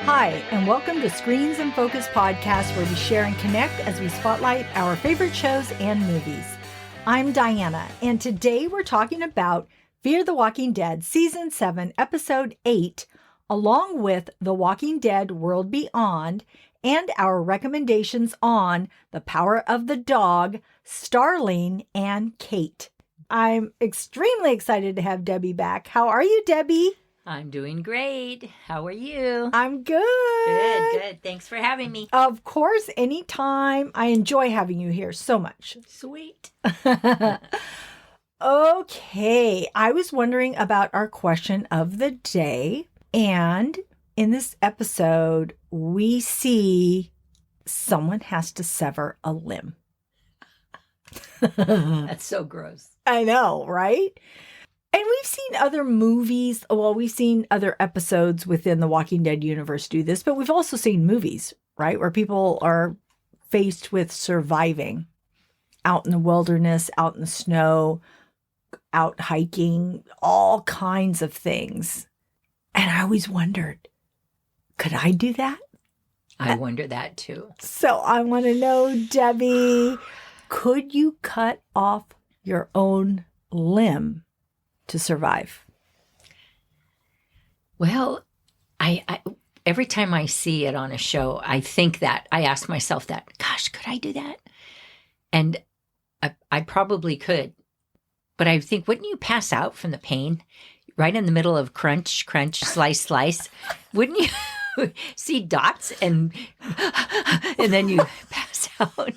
Hi, and welcome to Screens and Focus podcast, where we share and connect as we spotlight our favorite shows and movies. I'm Diana, and today we're talking about Fear the Walking Dead Season 7, Episode 8, along with The Walking Dead World Beyond, and our recommendations on The Power of the Dog, Starling and Kate. I'm extremely excited to have Debbie back. How are you, Debbie? I'm doing great. How are you? I'm good. Good. Thanks for having me. Of course, anytime. I enjoy having you here so much. Sweet. Okay, I was wondering about our question of the day. And in this episode, we see someone has to sever a limb. That's so gross. I know, right? And we've seen other movies. Well, we've seen other episodes within the Walking Dead universe do this, but we've also seen movies, right? Where people are faced with surviving out in the wilderness, out in the snow, out hiking, all kinds of things. And I always wondered, could I do that? I wonder that too. So I want to know, Debbie, could you cut off your own limb to survive? Well, I every time I see it on a show, I think that, I ask myself that, gosh, could I do that? And I probably could. But I think, wouldn't you pass out from the pain right in the middle of crunch, crunch, slice, slice? Wouldn't you see dots and then you pass out?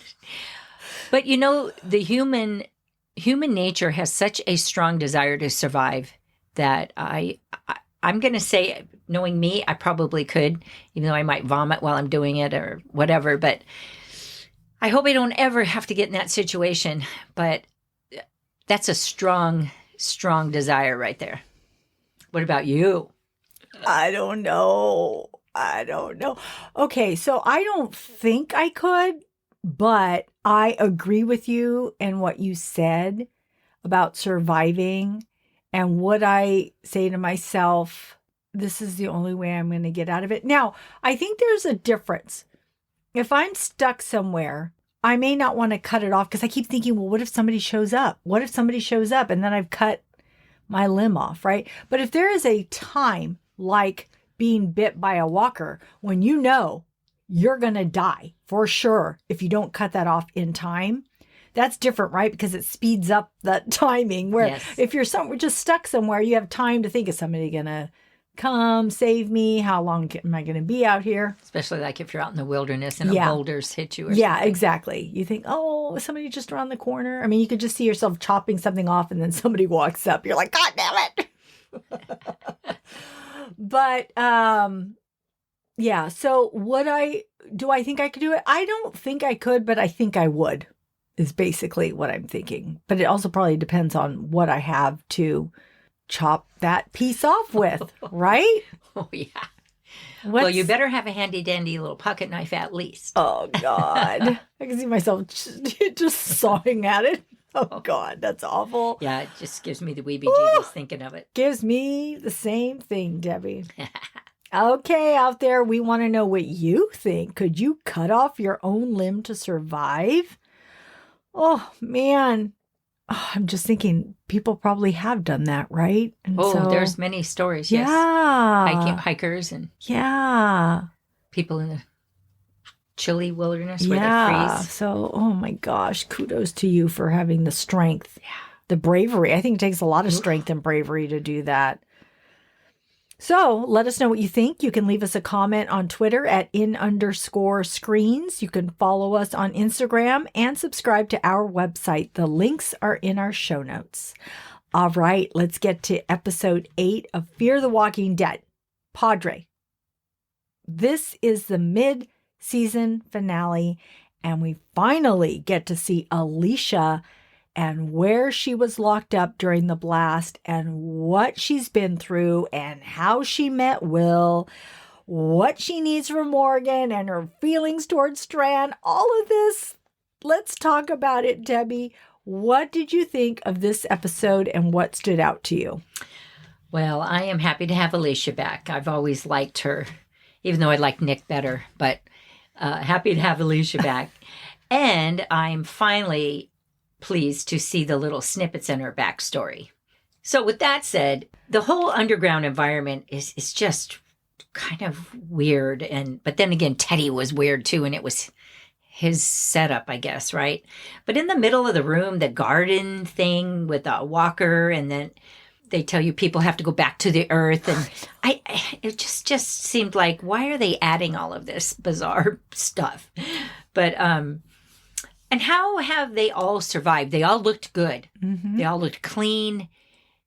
But you know, the human nature has such a strong desire to survive that I'm going to say, knowing me, I probably could, even though I might vomit while I'm doing it or whatever. But I hope I don't ever have to get in that situation. But that's a strong, strong desire right there. What about you? I don't know. Okay, so I don't think I could. But I agree with you and what you said about surviving. And would I say to myself, this is the only way I'm going to get out of it? Now, I think there's a difference. If I'm stuck somewhere, I may not want to cut it off because I keep thinking, well, what if somebody shows up? What if somebody shows up and then I've cut my limb off, right? But if there is a time like being bit by a walker when you know you're going to die for sure if you don't cut that off in time, that's different, right? Because it speeds up that timing where Yes. If you're just stuck somewhere, you have time to think, is somebody going to come save me? How long am I going to be out here? Especially like if you're out in the wilderness and a boulder's hit you or Yeah, something. exactly. You think, oh, is somebody just around the corner? I mean, you could just see yourself chopping something off and then somebody walks up. You're like, God damn it. But, yeah. So do I think I could do it? I don't think I could, but I think I would, is basically what I'm thinking. But it also probably depends on what I have to chop that piece off with, right? Oh, yeah. Well, you better have a handy dandy little pocket knife at least. Oh, God. I can see myself just sawing at it. Oh, God, that's awful. Yeah, it just gives me the weebie-jeebies thinking of it. Gives me the same thing, Debbie. Okay, out there, we want to know what you think. Could you cut off your own limb to survive? Oh, man. Oh, I'm just thinking people probably have done that, right? And there's many stories, yes. Yeah. Hikers and Yeah. people in the chilly wilderness where they freeze. So, oh my gosh, kudos to you for having the strength, the bravery. I think it takes a lot of strength and bravery to do that. So let us know what you think. You can leave us a comment on Twitter at @in_screens. You can follow us on Instagram and subscribe to our website. The links are in our show notes. All right, let's get to episode 8 of Fear the Walking Dead. Padre. This is the mid-season finale, and we finally get to see Alicia and where she was locked up during the blast and what she's been through and how she met Will, what she needs from Morgan and her feelings towards Strand, all of this. Let's talk about it, Debbie. What did you think of this episode and what stood out to you? Well, I am happy to have Alicia back. I've always liked her. even though I like Nick better, but happy to have Alicia back. And I'm finally pleased to see the little snippets in her backstory. So with that said, the whole underground environment is just kind of weird. But then again, Teddy was weird too, and it was his setup, I guess, right? But in the middle of the room, the garden thing with a walker, and then they tell you people have to go back to the earth, and it just seemed like, why are they adding all of this bizarre stuff? But and how have they all survived? They all looked good. Mm-hmm. They all looked clean.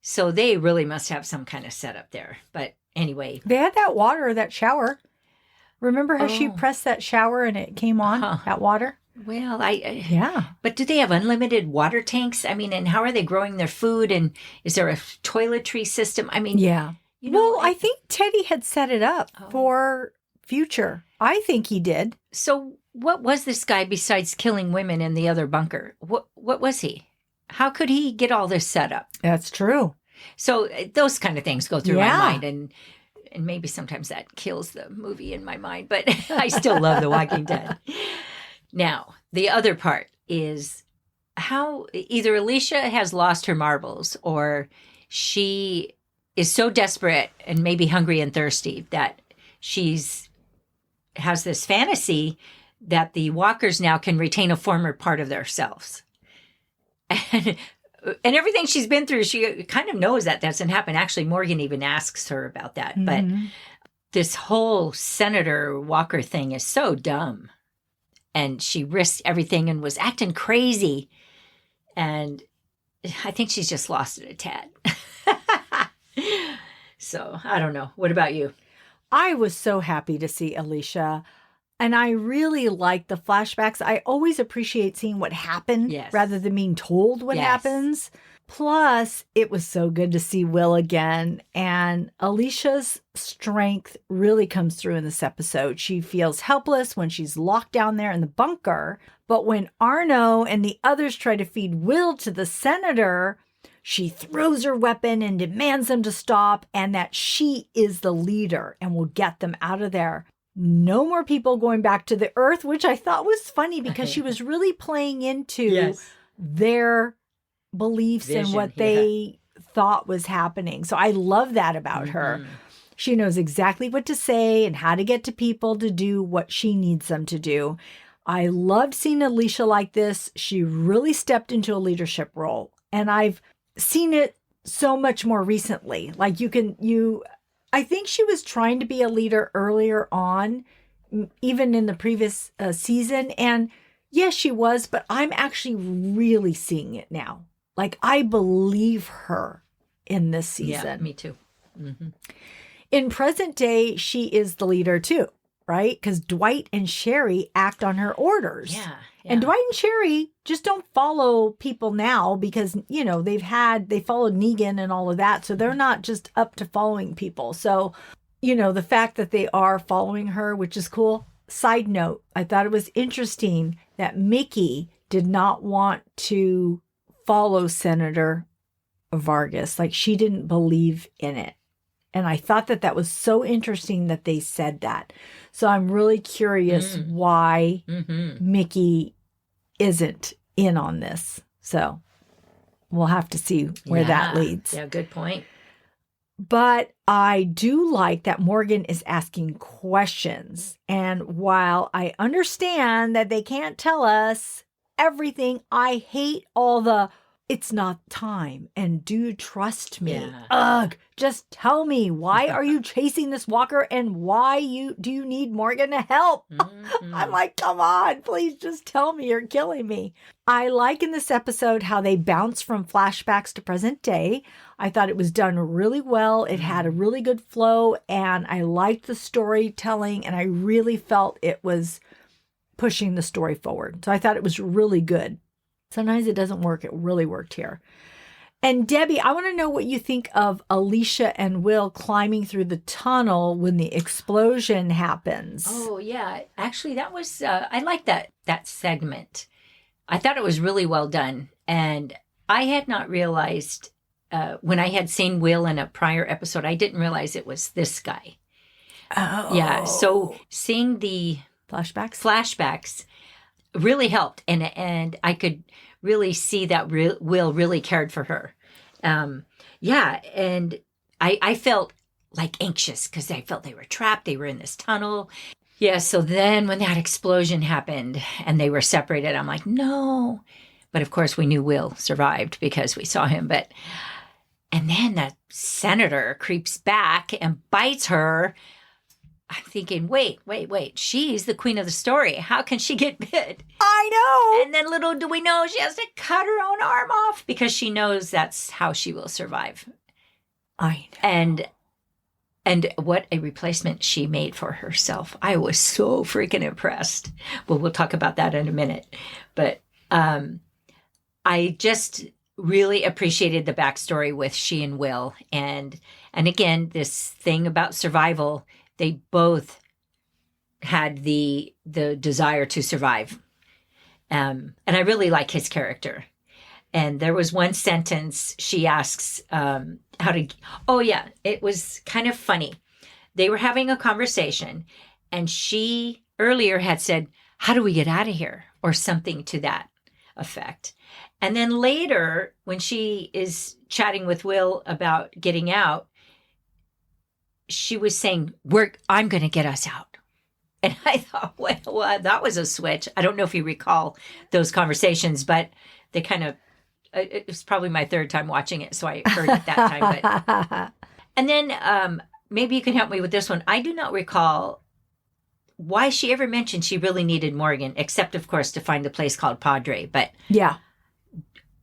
So they really must have some kind of setup there. But anyway. They had that water, that shower. Remember how she pressed that shower and it came on, that water? Well, yeah. But do they have unlimited water tanks? I mean, and how are they growing their food? And is there a toiletry system? I mean, yeah. Well, I think Teddy had set it up for future. I think he did. So what was this guy besides killing women in the other bunker? What was he? How could he get all this set up? That's true. So those kind of things go through my mind, and maybe sometimes that kills the movie in my mind, but I still love The Walking Dead. Now, the other part is how either Alicia has lost her marbles, or she is so desperate and maybe hungry and thirsty that has this fantasy that the walkers now can retain a former part of themselves. And everything she's been through, she kind of knows that doesn't happen. Actually, Morgan even asks her about that. Mm-hmm. But this whole Senator Walker thing is so dumb. And she risked everything and was acting crazy. And I think she's just lost it a tad. So, I don't know. What about you? I was so happy to see Alicia. And I really like the flashbacks. I always appreciate seeing what happened rather than being told what happens. Plus, it was so good to see Will again. And Alicia's strength really comes through in this episode. She feels helpless when she's locked down there in the bunker. But when Arno and the others try to feed Will to the senator, she throws her weapon and demands them to stop, and that she is the leader and will get them out of there. No more people going back to the earth, which I thought was funny because she was really playing into their beliefs and what they thought was happening. So I love that about her. She knows exactly what to say and how to get to people to do what she needs them to do. I loved seeing Alicia like this. She really stepped into a leadership role. And I've seen it so much more recently. Like I think she was trying to be a leader earlier on, even in the previous season. And yes, she was, but I'm actually really seeing it now. Like, I believe her in this season. Yeah, me too. Mm-hmm. In present day, she is the leader too, right? Because Dwight and Sherry act on her orders. Yeah. And Dwight and Sherry just don't follow people now because, they followed Negan and all of that. So they're not just up to following people. So, the fact that they are following her, which is cool. Side note, I thought it was interesting that Mickey did not want to follow Senator Vargas. Like, she didn't believe in it. And I thought that was so interesting that they said that. So I'm really curious why Mickey isn't in on this. So we'll have to see where that leads. Yeah, good point. But I do like that Morgan is asking questions. And while I understand that they can't tell us everything, I hate all the "it's not time" and "do you trust me?" Yeah. Ugh, just tell me, why are you chasing this walker and why do you need Morgan to help? I'm like, come on, please just tell me, you're killing me. I like in this episode how they bounce from flashbacks to present day. I thought it was done really well. It had a really good flow and I liked the storytelling and I really felt it was pushing the story forward. So I thought it was really good. Sometimes it doesn't work. It really worked here. And Debbie, I want to know what you think of Alicia and Will climbing through the tunnel when the explosion happens. Oh, yeah. Actually, that was, I like that segment. I thought it was really well done. And I had not realized, when I had seen Will in a prior episode, I didn't realize it was this guy. Oh. Yeah. So seeing the flashbacks really helped. And I could really see that Will really cared for her. Yeah. And I felt like anxious because I felt they were trapped. They were in this tunnel. Yeah. So then when that explosion happened and they were separated, I'm like, no. But of course, we knew Will survived because we saw him. And then the senator creeps back and bites her. I'm thinking, wait. She's the queen of the story. How can she get bit? I know. And then little do we know she has to cut her own arm off because she knows that's how she will survive. I know. And what a replacement she made for herself. I was so freaking impressed. Well, we'll talk about that in a minute. But I just really appreciated the backstory with she and Will. And again, this thing about survival, they both had the desire to survive. And I really like his character. And there was one sentence she asks it was kind of funny. They were having a conversation and she earlier had said, how do we get out of here? Or something to that effect. And then later, when she is chatting with Will about getting out, she was saying, I'm going to get us out. And I thought, well, that was a switch. I don't know if you recall those conversations, but they kind of, it was probably my third time watching it, so I heard it that time. But and then maybe you can help me with this one. I do not recall why she ever mentioned she really needed Morgan, except, of course, to find the place called Padre. But yeah,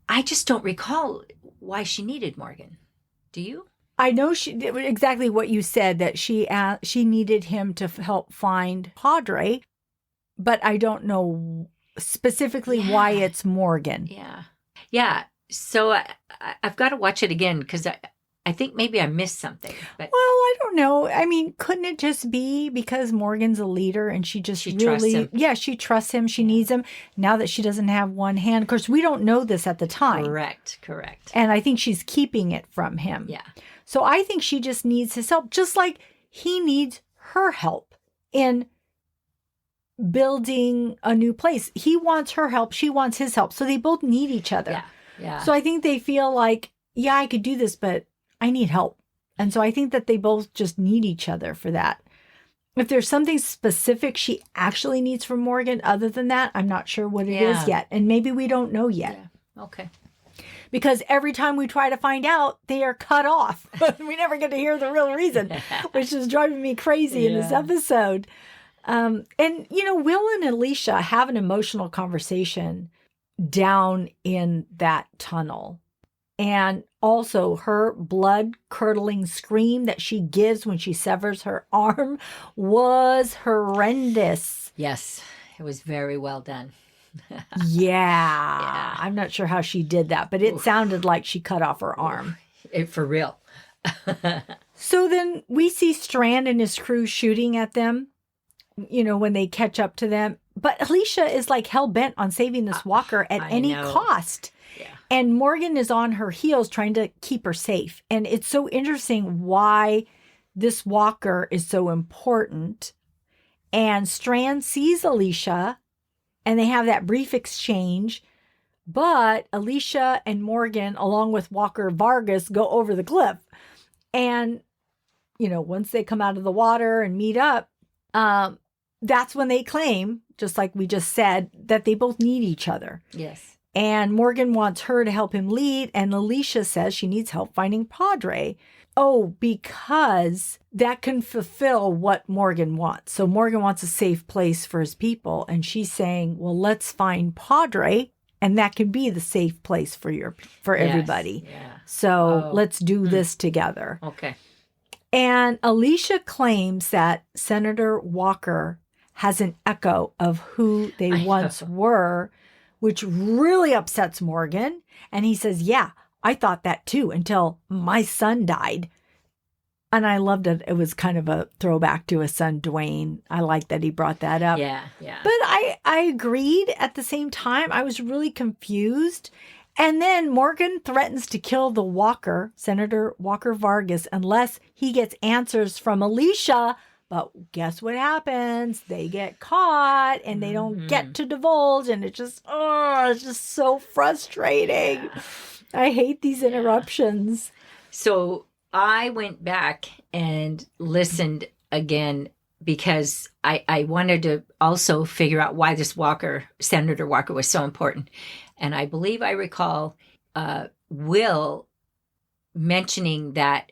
I just don't recall why she needed Morgan. Do you? I know she did exactly what you said, that she needed him to help find Padre, but I don't know specifically why it's Morgan. Yeah. So I've got to watch it again because I think maybe I missed something. But well, I don't know. I mean, couldn't it just be because Morgan's a leader and she trusts him? Yeah, she trusts him. She needs him now that she doesn't have one hand. Of course, we don't know this at the time. Correct. And I think she's keeping it from him. Yeah. So I think she just needs his help, just like he needs her help in building a new place. He wants her help. She wants his help. So they both need each other. Yeah. So I think they feel like, yeah, I could do this, but I need help. And so I think that they both just need each other for that. If there's something specific she actually needs from Morgan other than that, I'm not sure what it is yet. And maybe we don't know yet. Yeah. Okay. Because every time we try to find out, they are cut off. We never get to hear the real reason, which is driving me crazy in this episode. And, Will and Alicia have an emotional conversation down in that tunnel. And also her blood-curdling scream that she gives when she severs her arm was horrendous. Yes, it was very well done. Yeah. I'm not sure how she did that, but it sounded like she cut off her arm. For real. So then we see Strand and his crew shooting at them, when they catch up to them. But Alicia is like hell-bent on saving this walker at any cost. Yeah. And Morgan is on her heels trying to keep her safe. And it's so interesting why this walker is so important. And Strand sees Alicia and they have that brief exchange. But Alicia and Morgan, along with Walker Vargas, go over the cliff. And, once they come out of the water and meet up, that's when they claim, just like we just said, that they both need each other. Yes. And Morgan wants her to help him lead. And Alicia says she needs help finding Padre. Oh, because that can fulfill what Morgan wants. So Morgan wants a safe place for his people. And she's saying, well, let's find Padre. And that can be the safe place for everybody. Yeah. So let's do this together. Okay. And Alicia claims that Senator Walker has an echo of who they once were, which really upsets Morgan. And he says, yeah, I thought that too until my son died. And I loved it. It was kind of a throwback to his son, Dwayne. I like that he brought that up. Yeah. But I agreed at the same time. I was really confused. And then Morgan threatens to kill the walker, Senator Walker Vargas, unless he gets answers from Alicia. But guess what happens? They get caught and they don't get to divulge. And it's just so frustrating. I hate these interruptions. So I went back and listened again because I wanted to also figure out why this Senator Walker, was so important. And I believe I recall Will mentioning that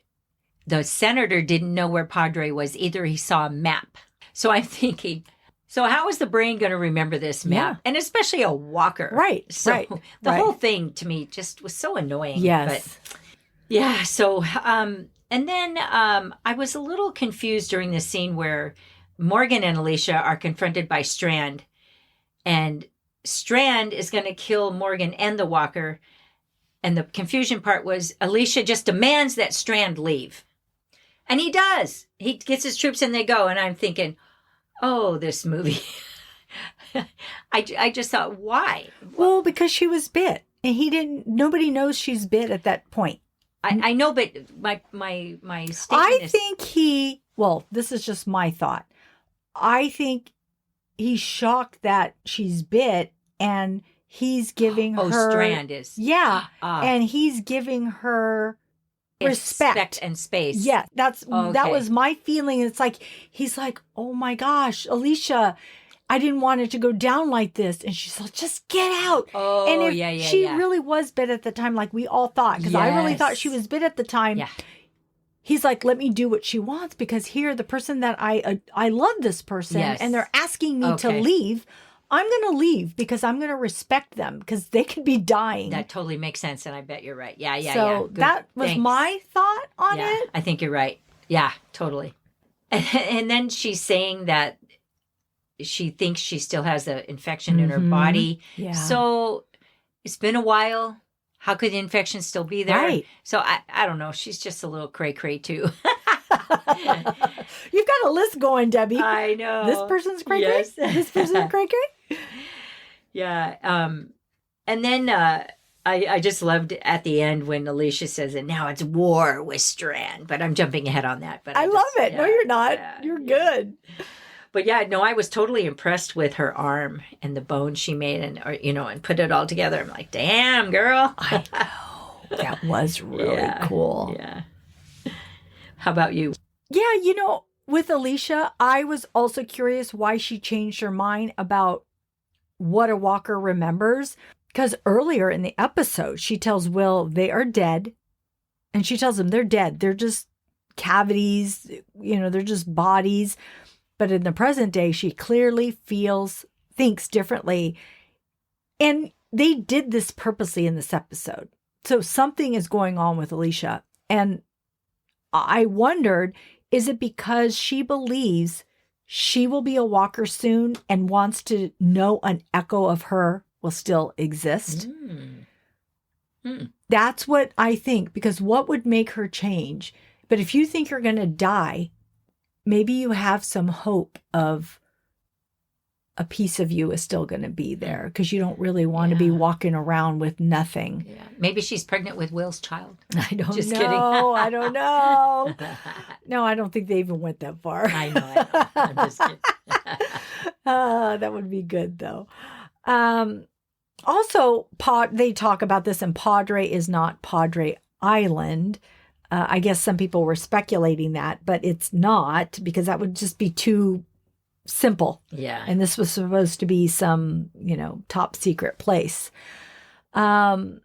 the senator didn't know where Padre was either. He saw a map. So I'm thinking, so how is the brain going to remember this map? Yeah. And especially a walker. Right. So the whole thing to me just was so annoying. Yes. But yeah. So, and then I was a little confused during the scene where Morgan and Alicia are confronted by Strand, and Strand is going to kill Morgan and the walker. And the confusion part was Alicia just demands that Strand leave. And he does. He gets his troops and they go. And I'm thinking, oh, this movie. I just thought, why? Well, because she was bit. And nobody knows she's bit at that point. I know, but my statement well, this is just my thought. I think he's shocked that she's bit and he's giving her... Oh, Strand is. Yeah. And he's giving her respect and space. Yeah, that was my feeling. It's like, he's like, oh my gosh, Alicia, I didn't want it to go down like this. And she's like, just get out. Oh, and if she really was bit at the time, like we all thought, because I really thought she was bit at the time. Yeah. He's like, let me do what she wants, because here, the person that I love this person, and they're asking me to leave. I'm going to leave because I'm going to respect them because they could be dying. That totally makes sense. And I bet you're right. Yeah. So that was my thought on it. I think you're right. Yeah, totally. And then she's saying that she thinks she still has an infection in her body. Yeah. So it's been a while. How could the infection still be there? Right. So I don't know. She's just a little cray-cray too. You've got a list going, Debbie. I know. This person's cray-cray? Yes. This person's cray-cray? Yeah. And then I just loved at the end when Alicia says, and now it's war with Strand. But I'm jumping ahead on that. But I love it. No, you're not. You're good. But yeah, no, I was totally impressed with her arm and the bones she made and put it all together. I'm like, damn, girl. I know. That was really cool. Yeah. How about you? Yeah, with Alicia, I was also curious why she changed her mind about what a walker remembers. Because earlier in the episode, she tells Will they are dead. And she tells him they're dead. They're just cavities, they're just bodies. But in the present day, she clearly thinks differently. And they did this purposely in this episode. So something is going on with Alicia. And I wondered, is it because she believes she will be a walker soon and wants to know an echo of her will still exist? That's what I think, because what would make her change? But if you think you're going to die, maybe you have some hope of a piece of you is still going to be there because you don't really want to be walking around with nothing. Yeah. Maybe she's pregnant with Will's child. I don't Just know. kidding. I don't know. No, I don't think they even went that far. I know. I'm just kidding. That would be good, though. Also, they talk about this, and Padre is not Padre Island. I guess some people were speculating that, but it's not, because that would just be too simple. Yeah. And this was supposed to be some, top secret place. But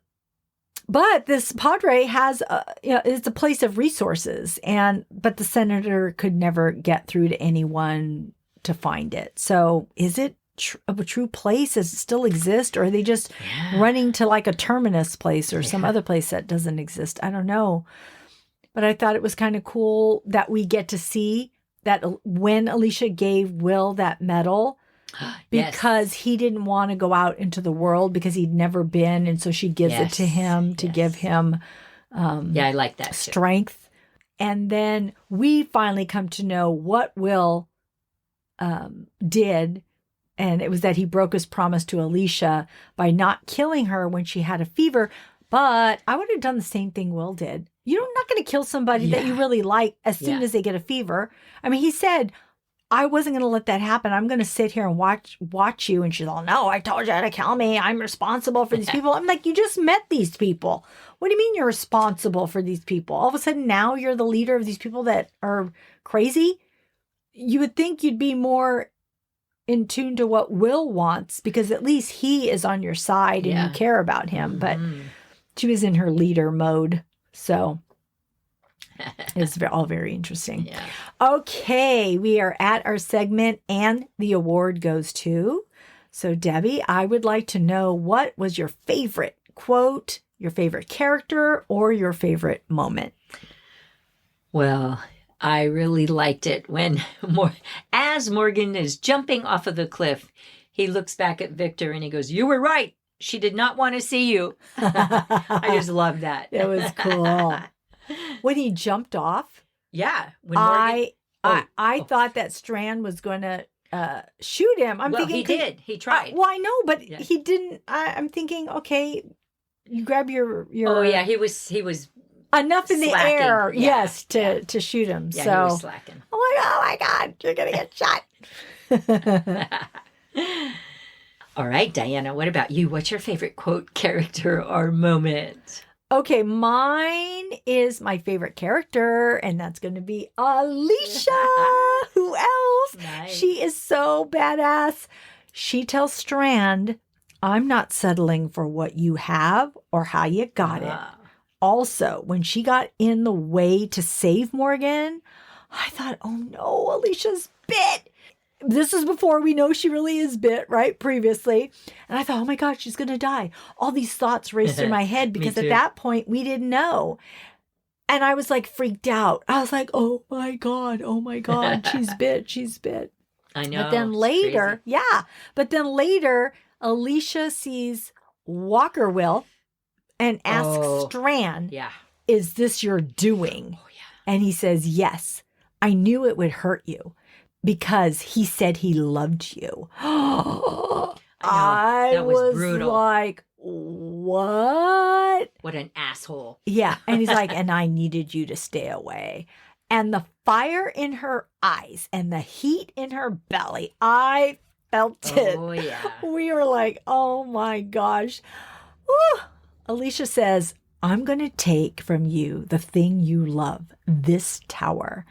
this Padre has, it's a place of resources, but the senator could never get through to anyone to find it. So is it a true place? Does it still exist? Or are they just running to like a terminus place or some other place that doesn't exist? I don't know. But I thought it was kind of cool that we get to see that when Alicia gave Will that medal, because he didn't want to go out into the world because he'd never been. And so she gives it to him to give him I like that strength. Too. And then we finally come to know what Will did. And it was that he broke his promise to Alicia by not killing her when she had a fever. But I would have done the same thing Will did. You're not going to kill somebody that you really like as soon as they get a fever. I mean, he said, I wasn't going to let that happen. I'm going to sit here and watch you. And she's all, no, I told you to kill me. I'm responsible for these people. I'm like, you just met these people. What do you mean you're responsible for these people? All of a sudden now you're the leader of these people that are crazy. You would think you'd be more in tune to what Will wants because at least he is on your side and you care about him. But she was in her leader mode. So it's all very interesting. Yeah. Okay, we are at our segment and the award goes to. So Debbie, I would like to know, what was your favorite quote, your favorite character, or your favorite moment? Well, I really liked it when as Morgan is jumping off of the cliff, he looks back at Victor and he goes, "You were right. She did not want to see you." I just love that. It was cool. When he jumped off, Yeah. When Morgan, I thought that Strand was going to shoot him. I'm thinking he did. He tried. Well, I know, but he didn't. I'm thinking, okay, you grab your. Oh yeah, he was enough in the slacking. air, Yeah. yes, to shoot him. Yeah, so he was slacking. oh my God, you're gonna get shot. All right, Diana, what about you? What's your favorite quote, character, or moment? Okay, mine is my favorite character, and that's going to be Alicia. Who else? Nice. She is so badass. She tells Strand, I'm not settling for what you have or how you got it. Also, when she got in the way to save Morgan, I thought, oh no, Alicia's bit. This is before we know she really is bit, right? Previously. And I thought, oh my God, she's going to die. All these thoughts raced through my head because at that point we didn't know. And I was like freaked out. I was like, oh my God, she's bit. I know. But then later, Alicia sees Walker Will and asks Strand, is this your doing? Oh, yeah. And he says, yes, I knew it would hurt you. Because he said he loved you. I was brutal. Like, what? What an asshole. Yeah. And he's like, and I needed you to stay away. And the fire in her eyes and the heat in her belly, I felt it. Oh, yeah. We were like, oh my gosh. Woo. Alicia says, I'm going to take from you the thing you love, this tower.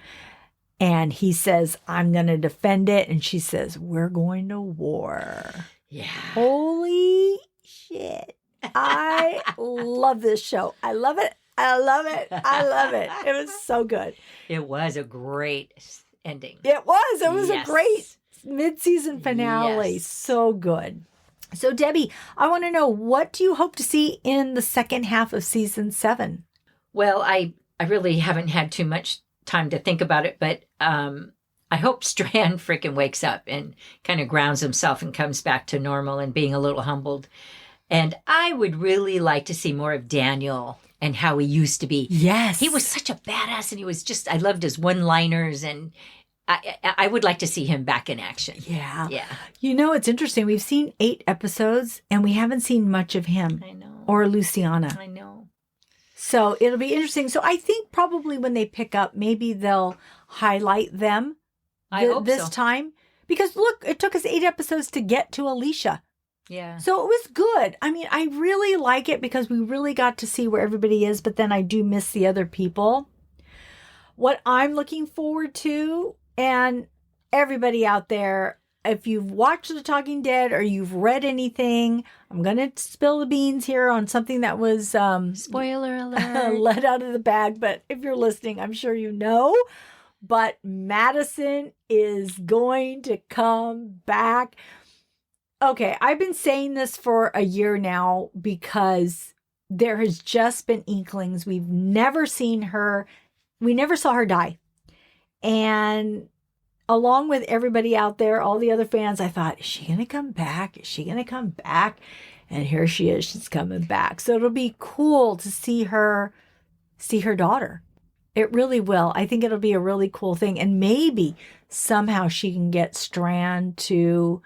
And he says, I'm going to defend it. And she says, we're going to war. Yeah. Holy shit. I love this show. I love it. It was so good. It was a great ending. It was. It was a great mid-season finale. Yes. So good. So, Debbie, I want to know, what do you hope to see in the second half of season 7? Well, I really haven't had too much time to think about it, but I hope Strand freaking wakes up and kind of grounds himself and comes back to normal and being a little humbled. And I would really like to see more of Daniel and how he used to be. Yes. He was such a badass, and he was just, I loved his one-liners, and I would like to see him back in action. Yeah. Yeah. You know, it's interesting. We've seen 8 episodes and we haven't seen much of him. I know. Or Luciana. I know. So it'll be interesting. So I think probably when they pick up, maybe they'll highlight them this time. Because look, it took us 8 episodes to get to Alicia. Yeah. So it was good. I mean, I really like it because we really got to see where everybody is, but then I do miss the other people. What I'm looking forward to, and everybody out there, if you've watched The Talking Dead or you've read anything, I'm going to spill the beans here on something that was spoiler alert, let out of the bag. But if you're listening, I'm sure you know. But Madison is going to come back. Okay, I've been saying this for a year now because there has just been inklings. We've never seen her. We never saw her die. And along with everybody out there, all the other fans, I thought, is she going to come back? Is she going to come back? And here she is. She's coming back. So it'll be cool to see her daughter. It really will. I think it'll be a really cool thing. And maybe somehow she can get Strand to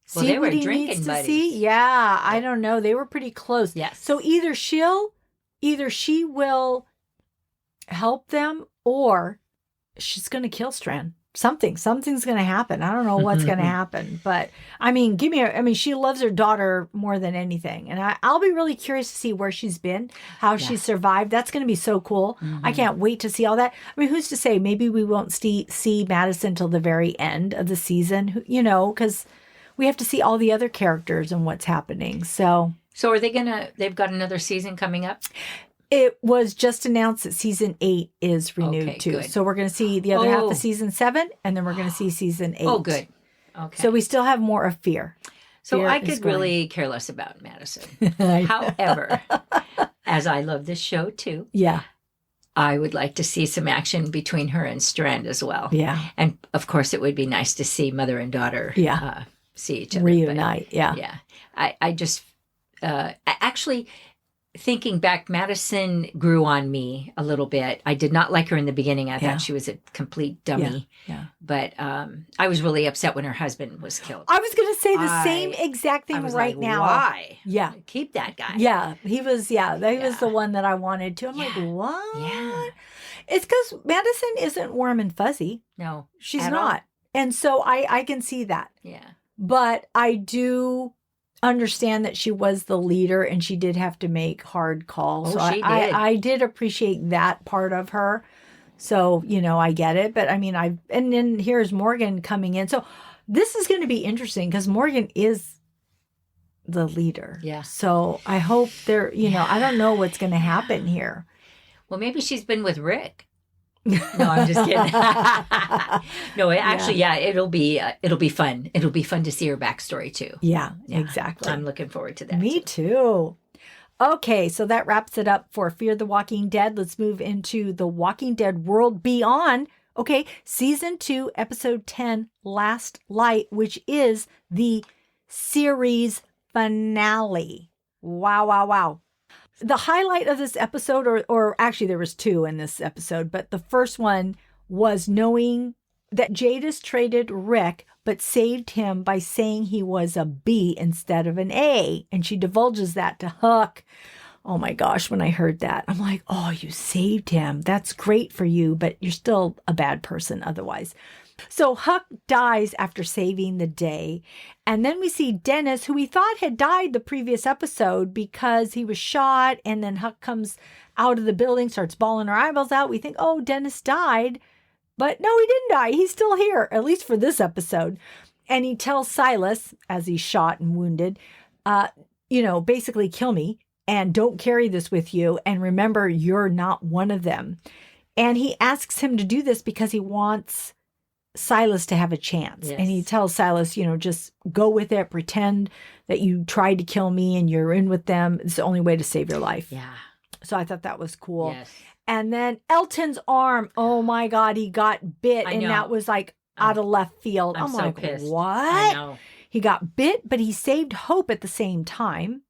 see what he needs to see. Yeah, I don't know. They were pretty close. Yes. So either she will help them, or she's going to kill Strand. something's going to happen. I don't know what's going to happen, but I mean, she loves her daughter more than anything. And I'll be really curious to see where she's been, how she survived. That's going to be so cool. I can't wait to see all that. I mean, who's to say maybe we won't see Madison till the very end of the season, because we have to see all the other characters and what's happening. So are they've got another season coming up? It was just announced that season 8 is renewed too. Good. So we're going to see the other half of season 7, and then we're going to see season 8. Oh, good. Okay. So we still have more of Fear. So Fear I could really care less about Madison. However, as I love this show too, I would like to see some action between her and Strand as well. Yeah. And of course, it would be nice to see mother and daughter see each other. Reunite. Yeah. I just, actually, thinking back, Madison grew on me a little bit. I did not like her in the beginning. I thought she was a complete dummy. Yeah. But I was really upset when her husband was killed. I was going to say the same exact thing right now. Why? Yeah. Keep that guy. Yeah. He was the one that I wanted to. I'm like, what? Yeah. It's because Madison isn't warm and fuzzy. No. She's not. All. And so I can see that. Yeah. But I do understand that she was the leader and she did have to make hard calls. Oh, so I did appreciate that part of her. So, I get it. But I mean, and then here's Morgan coming in. So this is going to be interesting because Morgan is the leader. Yeah. So I hope I don't know what's going to happen here. Well, maybe she's been with Rick. No, I'm just kidding. No, actually, it'll be fun. It'll be fun to see her backstory too. Yeah, exactly. I'm looking forward to that. Me too. Okay, so that wraps it up for Fear the Walking Dead. Let's move into The Walking Dead World Beyond. Okay, season 2, episode 10, Last Light, which is the series finale. Wow. The highlight of this episode, or actually there was 2 in this episode, but the first one was knowing that Jadis traded Rick, but saved him by saying he was a B instead of an A. And she divulges that to Huck. Oh my gosh, when I heard that, I'm like, oh, you saved him. That's great for you, but you're still a bad person otherwise. So Huck dies after saving the day. And then we see Dennis, who we thought had died the previous episode because he was shot. And then Huck comes out of the building, starts bawling her eyeballs out. We think, oh, Dennis died. But no, he didn't die. He's still here, at least for this episode. And he tells Silas, as he's shot and wounded, basically kill me and don't carry this with you. And remember, you're not one of them. And he asks him to do this because he wants Silas to have a chance. Yes. And he tells Silas, just go with it, pretend that you tried to kill me and you're in with them. It's the only way to save your life. Yeah. So I thought that was cool. Yes. And then Elton's arm, oh my God, he got bit. And that was like out of left field. I'm so like, pissed. What? I know. He got bit, but he saved Hope at the same time.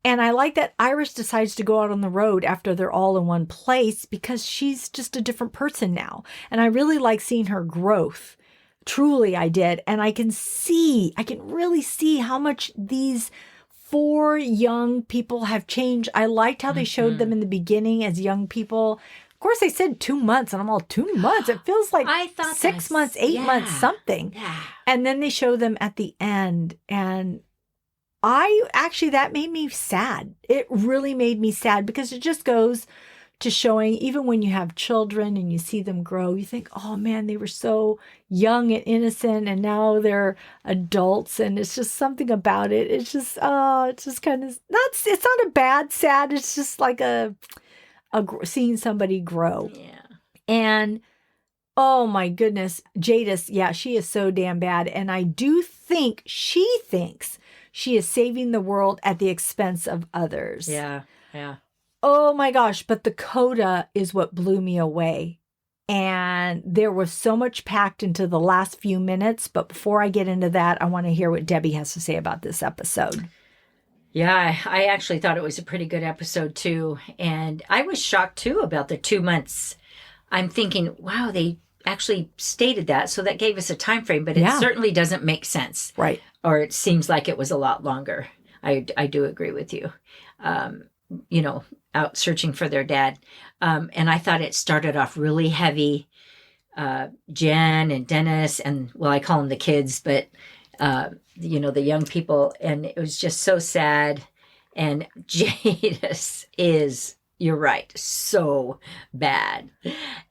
And I like that Iris decides to go out on the road after they're all in one place because she's just a different person now. And I really like seeing her growth. Truly, I did. And I can really see how much these 4 young people have changed. I liked how they showed them in the beginning as young people. Of course, they said 2 months, and I'm all 2 months. It feels like I thought 6 months, 8 months, something. Yeah. And then they show them at the end. And that made me sad. It really made me sad because it just goes to showing, even when you have children and you see them grow, you think, oh man, they were so young and innocent and now they're adults. And it's just something about it. It's just kind of it's not a bad sad. It's just like seeing somebody grow. Yeah. And oh my goodness, Jadis, she is so damn bad. And I do think she thinks she is saving the world at the expense of others. Yeah. Oh my gosh. But the coda is what blew me away. And there was so much packed into the last few minutes. But before I get into that, I want to hear what Debbie has to say about this episode. Yeah, I actually thought it was a pretty good episode too. And I was shocked too about the 2 months. I'm thinking, wow, they actually stated that. So that gave us a time frame, but it certainly doesn't make sense. Right. Or it seems like it was a lot longer. I do agree with you. Out searching for their dad. And I thought it started off really heavy. Jen and Dennis, and well, I call them the kids, but the young people, and it was just so sad. And Jadis is, you're right, so bad.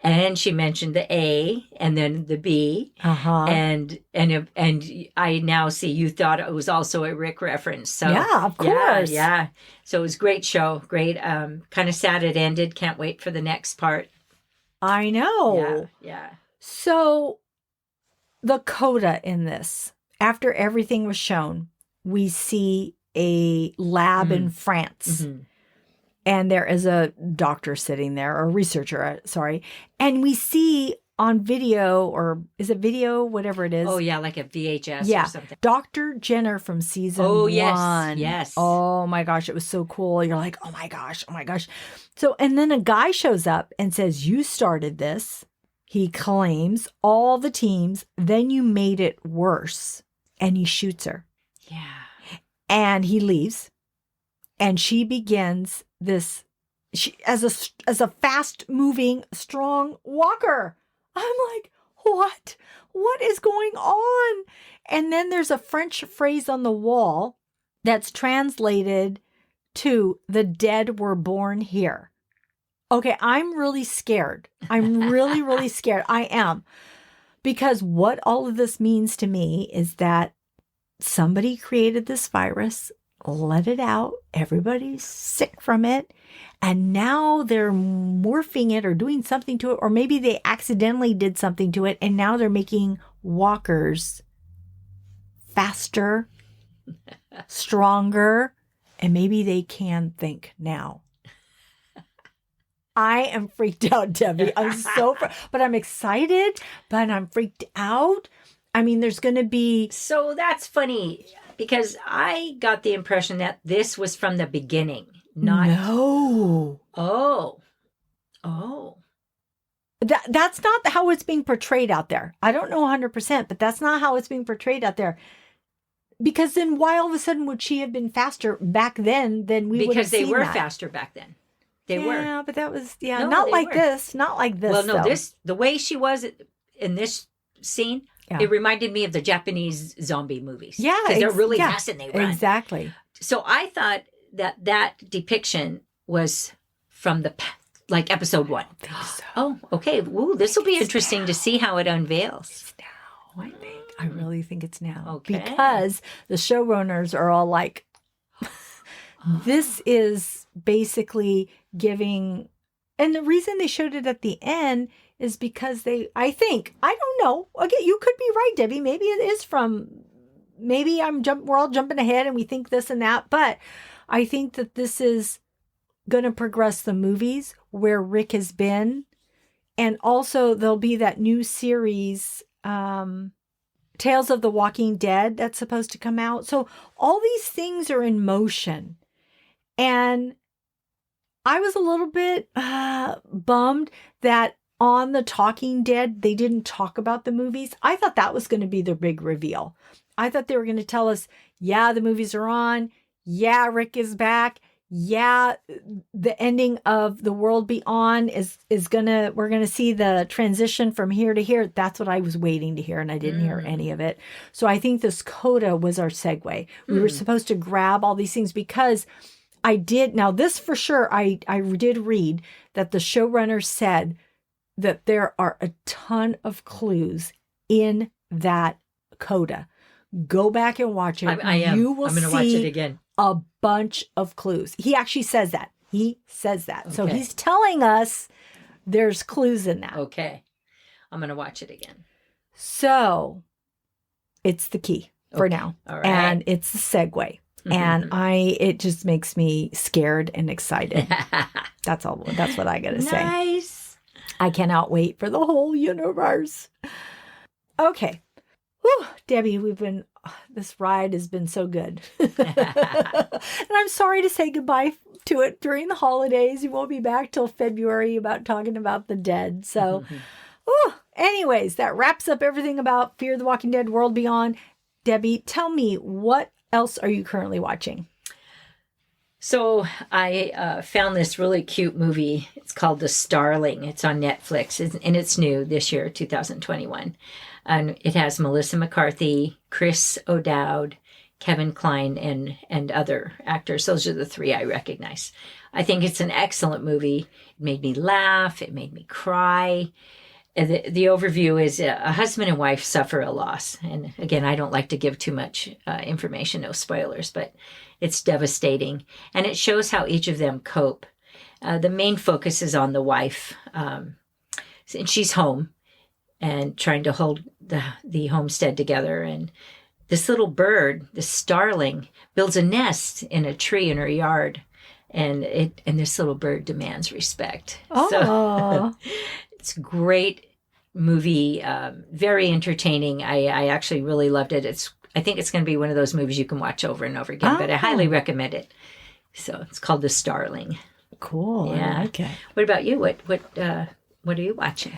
And she mentioned the A and then the B. Uh-huh. And I now see you thought it was also a Rick reference. So Yeah, of course. Yeah. So it was a great show. Great. Kind of sad it ended. Can't wait for the next part. I know. Yeah. So the coda in this, after everything was shown, we see a lab in France. Mm-hmm. And there is a doctor sitting there, or a researcher, sorry. And we see on video, or is it video, whatever it is. Oh, yeah, like a VHS or something. Dr. Jenner from season one. Yes. Oh my gosh, it was so cool. You're like, oh my gosh. So, and then a guy shows up and says, you started this. He claims all the teams. Then you made it worse. And he shoots her. Yeah. And he leaves. And she begins this, as a fast moving, strong walker. I'm like, what? What is going on? And then there's a French phrase on the wall that's translated to "the dead were born here." Okay, I'm really scared. I'm really, really scared. I am. Because what all of this means to me is that somebody created this virus, let it out, everybody's sick from it, and now they're morphing it or doing something to it, or maybe they accidentally did something to it, and now they're making walkers faster, stronger, and maybe they can think now. I am freaked out, Debbie. I'm but I'm excited, but I'm freaked out. I mean, there's going to be... So that's funny, because I got the impression that this was from the beginning, not... No. Oh. That's not how it's being portrayed out there. I don't know 100%, but that's not how it's being portrayed out there. Because then why all of a sudden would she have been faster back then than we would have seen? Because they were that? Faster back then. They were. Yeah, but that was, No, not like were. this. Not like this. Well, no, though. the way she was in this scene, it reminded me of the Japanese zombie movies. Yeah. Because they're really fast and they run. Exactly. So I thought that depiction was from like episode 1. I don't think so. Oh, okay. Ooh, this will be interesting to see how it unveils. It's now, I think. I really think it's now. Okay. Because the showrunners are all like, this is basically giving, and the reason they showed it at the end is because I don't know. Again, you could be right, Debbie. Maybe it is maybe we're all jumping ahead and we think this and that, but I think that this is going to progress the movies where Rick has been. And also there'll be that new series, Tales of the Walking Dead, that's supposed to come out. So all these things are in motion. And I was a little bit bummed that on The Talking Dead, they didn't talk about the movies. I thought that was going to be the big reveal. I thought they were going to tell us, yeah, the movies are on. Yeah, Rick is back. Yeah, the ending of The World Beyond we're going to see the transition from here to here. That's what I was waiting to hear, and I didn't hear any of it. So I think this coda was our segue. We were supposed to grab all these things because now this for sure, I did read that the showrunner said that there are a ton of clues in that coda. Go back and watch it. I am. You will I'm going to watch it again. A bunch of clues. He actually says that. Okay. So he's telling us there's clues in that. Okay. I'm going to watch it again. So it's the key for now. All right. And it's the segue. And it just makes me scared and excited. That's what I got to say. Nice. I cannot wait for the whole universe. Okay. Whew, Debbie, this ride has been so good. And I'm sorry to say goodbye to it during the holidays. You won't be back till February talking about the dead. So, anyways, that wraps up everything about Fear the Walking Dead World Beyond. Debbie, tell me, what else are you currently watching? So I found this really cute movie. It's called The Starling. It's on Netflix, and it's new this year, 2021. And it has Melissa McCarthy, Chris O'Dowd, Kevin Kline, and other actors. Those are the three I recognize. I think it's an excellent movie. It made me laugh. It made me cry. The overview is a husband and wife suffer a loss. And again, I don't like to give too much information, no spoilers, but it's devastating. And it shows how each of them cope. The main focus is on the wife. And she's home and trying to hold the homestead together. And this little bird, this starling, builds a nest in a tree in her yard. And this little bird demands respect. Oh. So it's a great movie, very entertaining. I actually really loved it. I think it's going to be one of those movies you can watch over and over again, but I highly recommend it. So it's called The Starling. Cool. Yeah. I like it. What about you? What are you watching?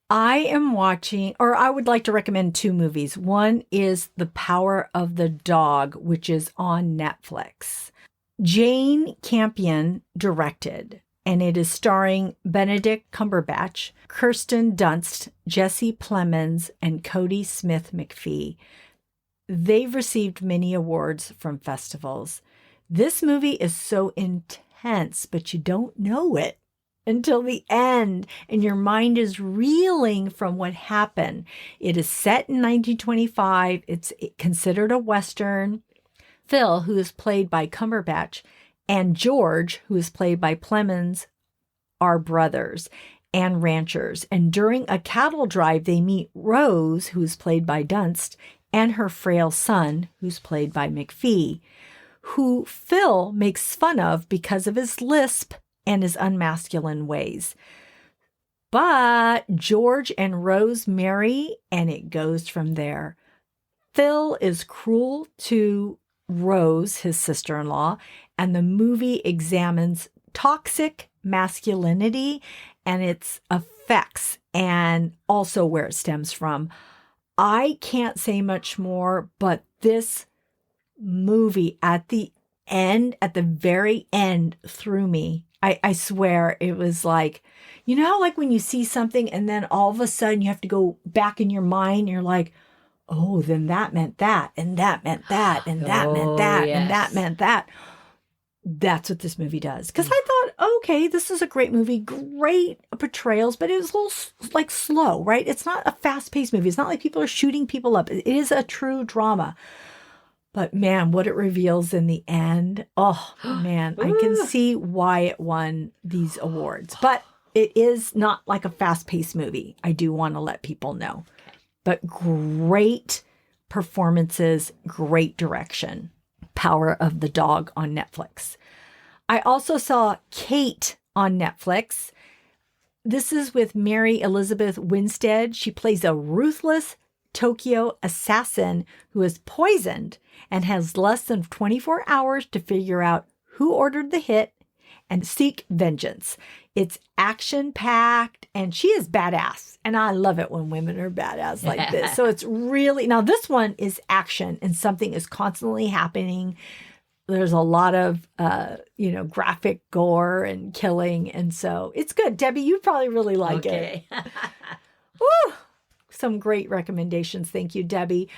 I am watching, or I would like to recommend two movies. One is The Power of the Dog, which is on Netflix. Jane Campion directed, and it is starring Benedict Cumberbatch, Kirsten Dunst, Jesse Plemons, and Cody Smith McPhee. They've received many awards from festivals. This movie is so intense, but you don't know it until the end, and your mind is reeling from what happened. It is set in 1925. It's considered a Western. Phil, who is played by Cumberbatch, and George, who is played by Plemons, are brothers and ranchers. And during a cattle drive, they meet Rose, who's played by Dunst, and her frail son, who's played by McPhee, who Phil makes fun of because of his lisp and his unmasculine ways. But George and Rose marry, and it goes from there. Phil is cruel to Rose, his sister-in-law, and the movie examines toxic masculinity and its effects, and also where it stems from. I can't say much more, but this movie at the very end, threw me. I swear it was like, you know how like when you see something and then all of a sudden you have to go back in your mind and you're like, oh, then that meant that, and that meant that, and that meant that, yes. and that meant that. That's what this movie does. Because I thought, okay, this is a great movie, great portrayals, but it was a little like slow, right? It's not a fast-paced movie. It's not like people are shooting people up. It is a true drama. But man, what it reveals in the end, oh man, I can see why it won these awards. But it is not like a fast-paced movie. I do want to let people know. But great performances, great direction. Power of the Dog on Netflix. I also saw Kate on Netflix. This is with Mary Elizabeth Winstead. She plays a ruthless Tokyo assassin who is poisoned and has less than 24 hours to figure out who ordered the hit and seek vengeance. It's action-packed, and she is badass. And I love it when women are badass like this. So it's really, now this one is action, and something is constantly happening. There's a lot of, graphic gore and killing. And so it's good. Debbie, you'd probably really like it. Woo! Some great recommendations. Thank you, Debbie.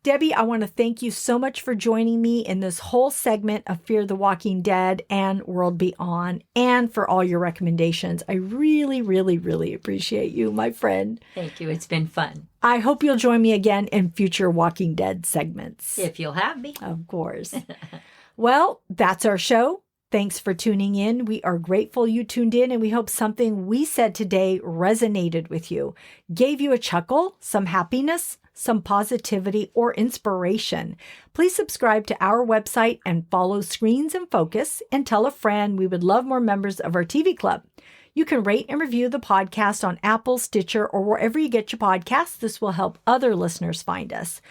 Debbie, I want to thank you so much for joining me in this whole segment of Fear the Walking Dead and World Beyond, and for all your recommendations. I really, really, really appreciate you, my friend. Thank you. It's been fun. I hope you'll join me again in future Walking Dead segments. If you'll have me. Of course. Well, that's our show. Thanks for tuning in. We are grateful you tuned in, and we hope something we said today resonated with you, gave you a chuckle, some happiness, some positivity, or inspiration. Please subscribe to our website and follow Screens in Focus, and tell a friend. We would love more members of our TV club. You can rate and review the podcast on Apple, Stitcher, or wherever you get your podcasts. This will help other listeners find us.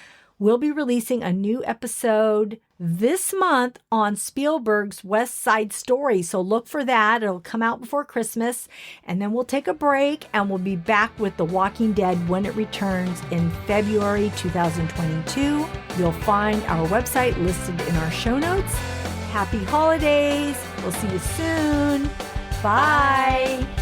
We'll be releasing a new episode this month on Spielberg's West Side Story. So look for that. It'll come out before Christmas. And then we'll take a break, and we'll be back with The Walking Dead when it returns in February 2022. You'll find our website listed in our show notes. Happy holidays. We'll see you soon. Bye.